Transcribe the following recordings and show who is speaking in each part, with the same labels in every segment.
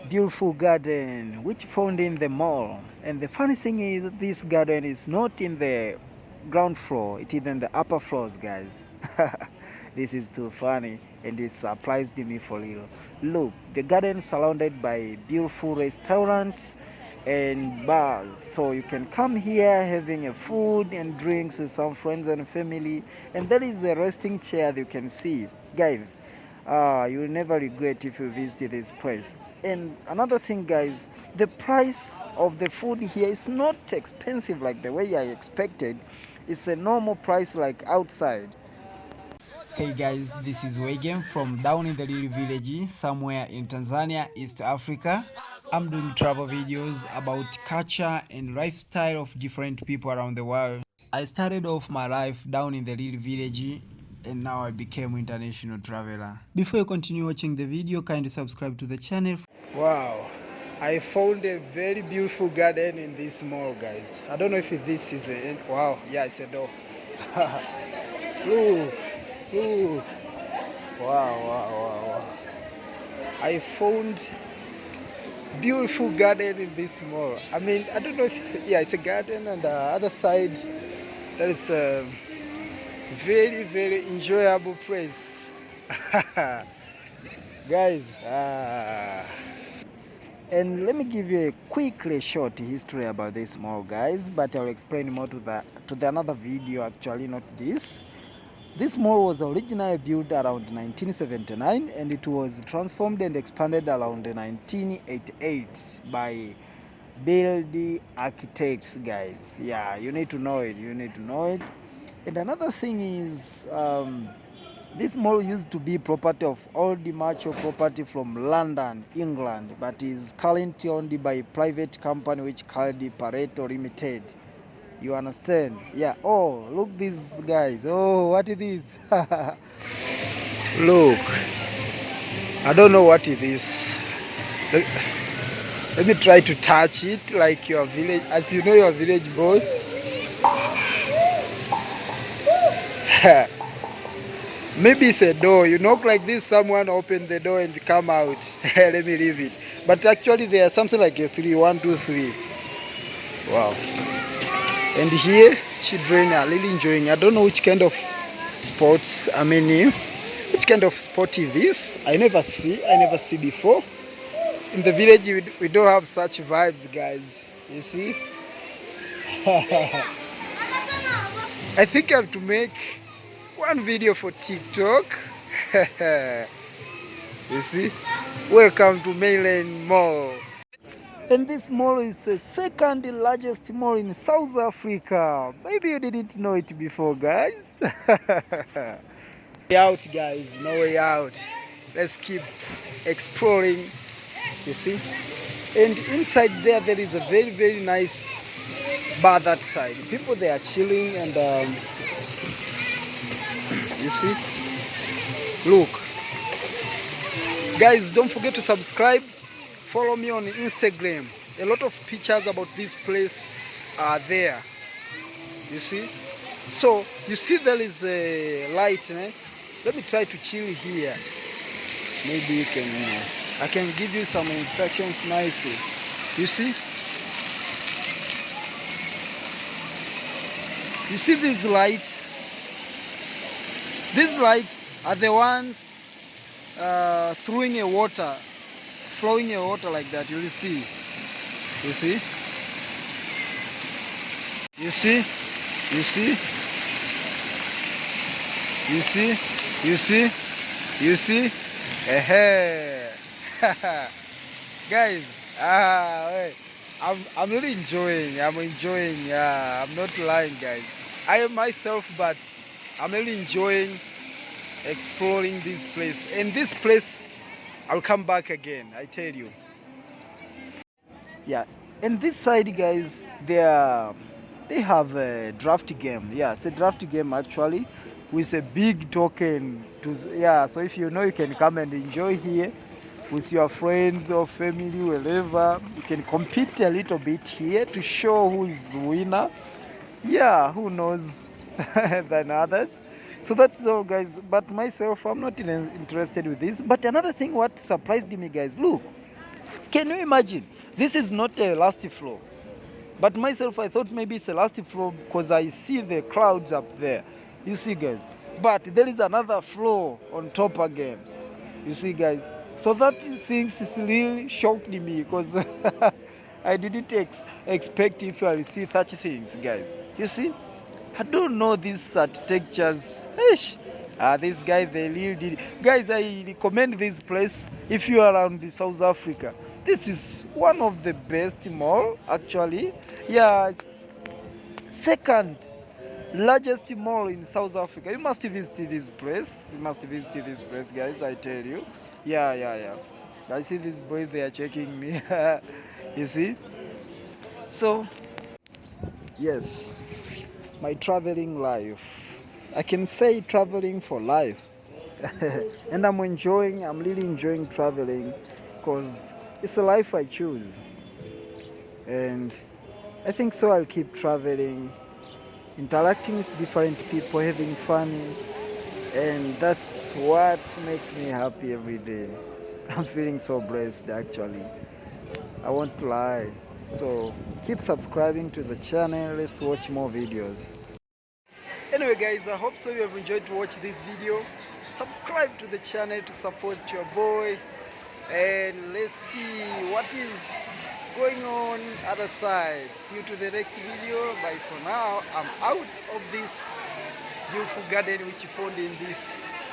Speaker 1: beautiful garden which found in the mall. And the funny thing is, this garden is not in the ground floor, it is in the upper floors, guys. This is too funny and it surprised me for real. Look, the garden surrounded by beautiful restaurants and bars, so you can come here having a food and drinks with some friends and family. And there is a resting chair that you can see, guys. You'll never regret if you visit this place. And another thing, guys, the price of the food here is not expensive like the way I expected. It's a normal price like outside. Hey guys, this is Wegen from down in the little village somewhere in Tanzania, East Africa. I'm doing travel videos about culture and lifestyle of different people around the world. I started off my life down in the little village and now I became an international traveler. Before you continue watching the video, kindly subscribe to the channel. Wow, I found a very beautiful garden in this mall, guys. I don't know if this is a... Wow, yeah, it's a door. Look, look. Wow. I found beautiful garden in this mall. I mean, I don't know if it's it's a garden, and the other side there is a very enjoyable place. Guys, and let me give you a quickly short history about this mall, guys, but I'll explain more to the another video, actually, not this. This mall was originally built around 1979 and it was transformed and expanded around 1988 by building architects, guys. Yeah, you need to know it. And another thing is, this mall used to be property of old mature property from London, England, but is currently owned by a private company which called the Pareto Limited. You understand? Yeah. Oh, look these guys. Oh, what is this? Look. I don't know what it is. Let me try to touch it like your village, as you know, your village boy. Maybe it's a door. You knock like this, someone open the door and come out. Let me leave it. But actually there's something like a 3, 1, 2, 3. Wow. And here children are really enjoying. I don't know which kind of sports, which kind of sport is this? I never see before. In the village we don't have such vibes, guys. You see? I think I have to make one video for TikTok. You see? Welcome to Mainland Mall. And this mall is the second largest mall in South Africa. Maybe you didn't know it before, guys. Way out, guys. No way out. Let's keep exploring. You see? And inside there is a very nice bar that side. People, they are chilling and you see? Look. Guys, don't forget to subscribe. Follow me on Instagram. A lot of pictures about this place are there. You see? So, you see there is a light. Let me try to chill here. Maybe you can, I can give you some instructions nicely. You see? You see these lights? These lights are the ones flowing a water like that. You will see. You see? You see? You see? You see? You see? You see? Guys, I'm really enjoying. I'm not lying, guys. I am myself, but I'm really enjoying exploring this place. And this place, I'll come back again, I tell you. Yeah, and this side, guys, they have a draft game. Yeah, it's a draft game actually, with a big token. So if you know, you can come and enjoy here with your friends or family, wherever. You can compete a little bit here to show who is winner. Yeah, who knows than others. So that's all, guys. But myself, I'm not interested with this. But another thing what surprised me, guys, look, Can you imagine? This is not a last floor. But myself, I thought maybe it's a last floor because I see the clouds up there. You see, guys. But there is another floor on top again. You see, guys. So that things really shocked me because I didn't expect if I see such things, guys. You see, I don't know these architectures. Ish. This guy, they really did. Guys, I recommend this place if you are around the South Africa. This is one of the best mall, actually. Yeah, it's second largest mall in South Africa. You must visit this place. You must visit this place, guys. I tell you. Yeah. I see these boys. They are checking me. You see. So yes, my traveling life. I can say traveling for life. And I'm really enjoying traveling because it's a life I choose. And I think so I'll keep traveling, interacting with different people, having fun, and that's what makes me happy every day. I'm feeling so blessed actually. I won't lie. So keep subscribing to the channel. Let's watch more videos. Anyway guys, I hope so you have enjoyed to watch this video. Subscribe to the channel to support your boy, and let's see what is going on other side. See you to the next video. Bye for now. I'm out of this beautiful garden which you found in this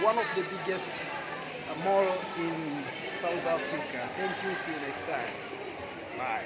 Speaker 1: one of the biggest mall in South Africa. Thank you. See you next time. Bye.